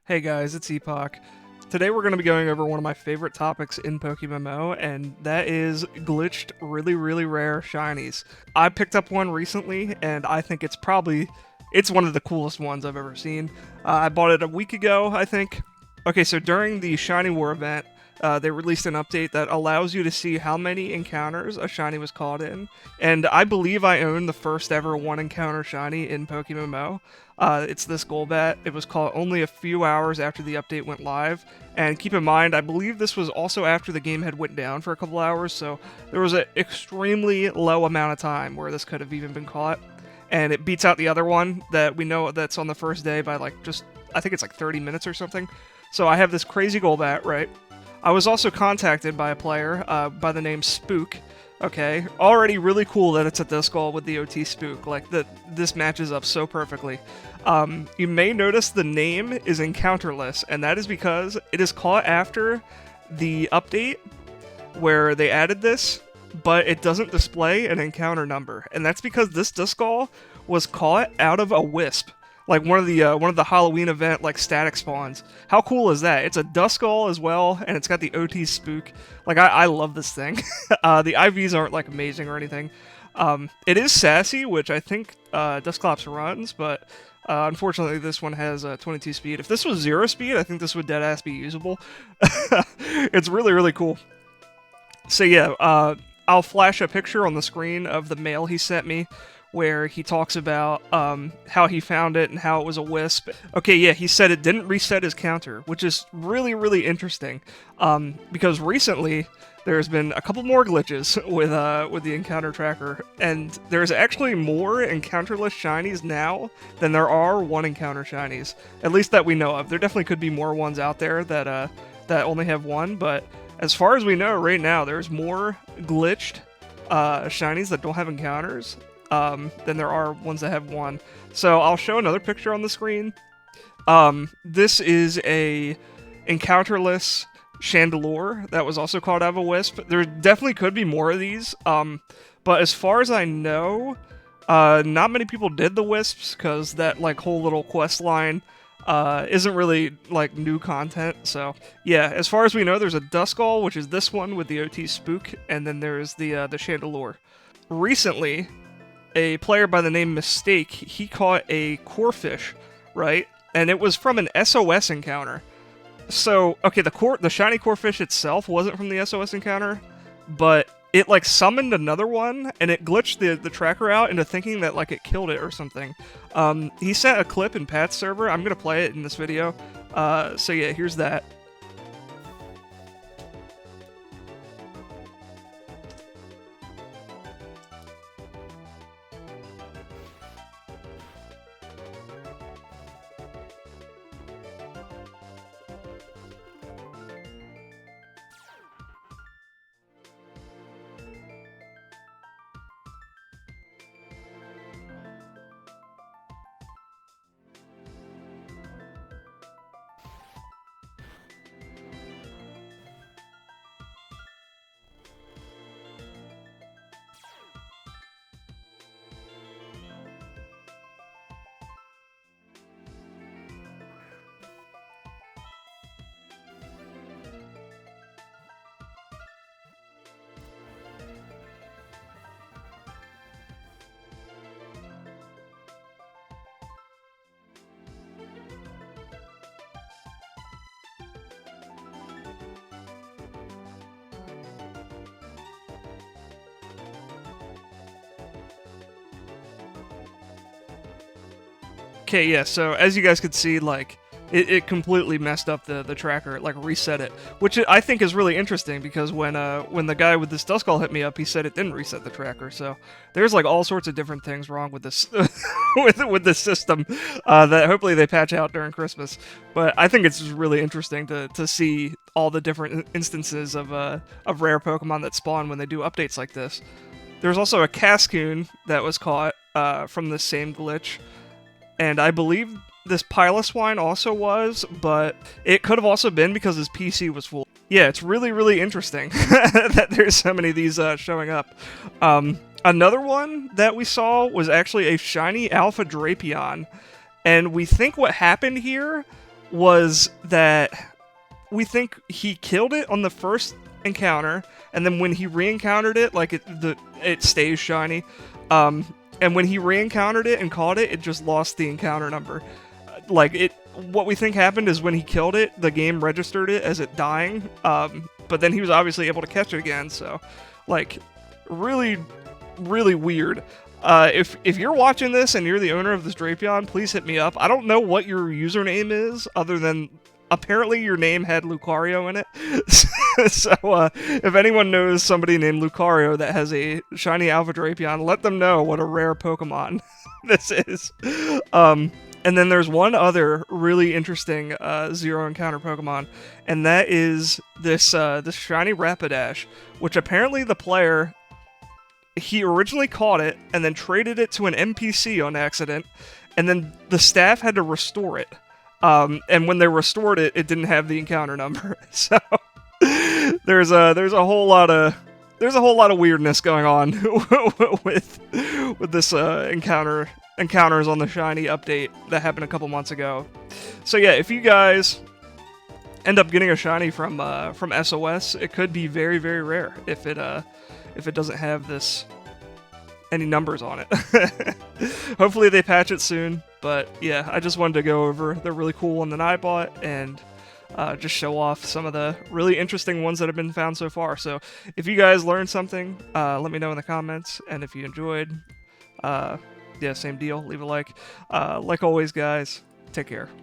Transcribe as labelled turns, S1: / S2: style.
S1: Hey guys, it's Epoch. Today we're going to be going over one of my favorite topics in PokeMMO, and that is glitched, really rare shinies. I picked up one recently, and I think it's one of the coolest ones I've ever seen. I bought it a week ago, I think. Okay, so during the Shiny War event, they released an update that allows you to see how many encounters a shiny was caught in, and I believe I own the first ever one encounter shiny in PokeMMO. It's this Golbat. It was caught only a few hours after the update went live, and keep in mind, I believe this was also after the game had went down for a couple hours, so there was an extremely low amount of time where this could have even been caught, and it beats out the other one that we know that's on the first day by I think it's like 30 minutes or something. So I have this crazy Golbat, right? I was also contacted by a player by the name Spook. Okay, already really cool that it's a Duskull with the OT Spook. This matches up so perfectly. You may notice the name is encounterless, and that is because it is caught after the update where they added this, but it doesn't display an encounter number, and that's because this Duskull was caught out of a wisp. Like one of the Halloween event static spawns. How cool is that? It's a Duskull as well, and it's got the OT Spook. I love this thing. The IVs aren't amazing or anything. It is sassy, which I think Dusclops runs, but unfortunately this one has 22 speed. If this was 0 speed, I think this would deadass be usable. It's really cool. So yeah, I'll flash a picture on the screen of the mail he sent me, where he talks about how he found it and how it was a wisp. Okay, yeah, he said it didn't reset his counter, which is really interesting, because recently there's been a couple more glitches with the encounter tracker, and there's actually more encounterless shinies now than there are one encounter shinies, at least that we know of. There definitely could be more ones out there that only have one, but as far as we know right now, there's more glitched shinies that don't have encounters than there are ones that have one. So I'll show another picture on the screen. This is a encounterless Chandelure that was also caught out of a wisp. There definitely could be more of these, but as far as I know, not many people did the wisps, because that whole little quest line isn't really new content. So yeah, as far as we know, there's a Duskull, which is this one with the OT Spook, and then there's the Chandelure. Recently, a player by the name Mistake, he caught a Corphish, right? And it was from an SOS encounter. So, okay, the shiny Corphish itself wasn't from the SOS encounter, but it summoned another one, and it glitched the tracker out into thinking that it killed it or something. He sent a clip in Pat's server. I'm gonna play it in this video. So yeah, here's that. Okay, yeah, so as you guys could see, it completely messed up the tracker. It reset it, which I think is really interesting, because when the guy with this Duskull hit me up, he said it didn't reset the tracker. So there's all sorts of different things wrong with this with this system that hopefully they patch out during Christmas. But I think it's just really interesting to see all the different instances of rare Pokemon that spawn when they do updates like this. There's also a Cascoon that was caught from the same glitch, and I believe this Piloswine also was, but it could have also been because his PC was full. Yeah, it's really interesting that there's so many of these showing up. Another one that we saw was actually a shiny Alpha Drapion, and we think what happened here was that we think he killed it on the first encounter, and then when he re-encountered it, like it stays shiny. And when he re-encountered it and caught it, it just lost the encounter number. What we think happened is when he killed it, the game registered it as it dying. But then he was obviously able to catch it again. So, like, really, really weird. If you're watching this and you're the owner of this Drapion, please hit me up. I don't know what your username is, other than apparently your name had Lucario in it. So if anyone knows somebody named Lucario that has a shiny Alpha Drapion, let them know what a rare Pokemon this is. And then there's one other really interesting zero encounter Pokemon, and that is this shiny Rapidash, which apparently the player, he originally caught it and then traded it to an NPC on accident, and then the staff had to restore it. And when they restored it, it didn't have the encounter number. So there's a whole lot of weirdness going on with this encounters on the shiny update that happened a couple months ago. So yeah, if you guys end up getting a shiny from SOS, it could be very, very rare if it doesn't have any numbers on it. Hopefully they patch it soon, but yeah, I just wanted to go over the really cool one that I bought and just show off some of the really interesting ones that have been found so far. So if you guys learned something, let me know in the comments, and if you enjoyed, yeah, same deal, leave a like. Like always, guys, take care.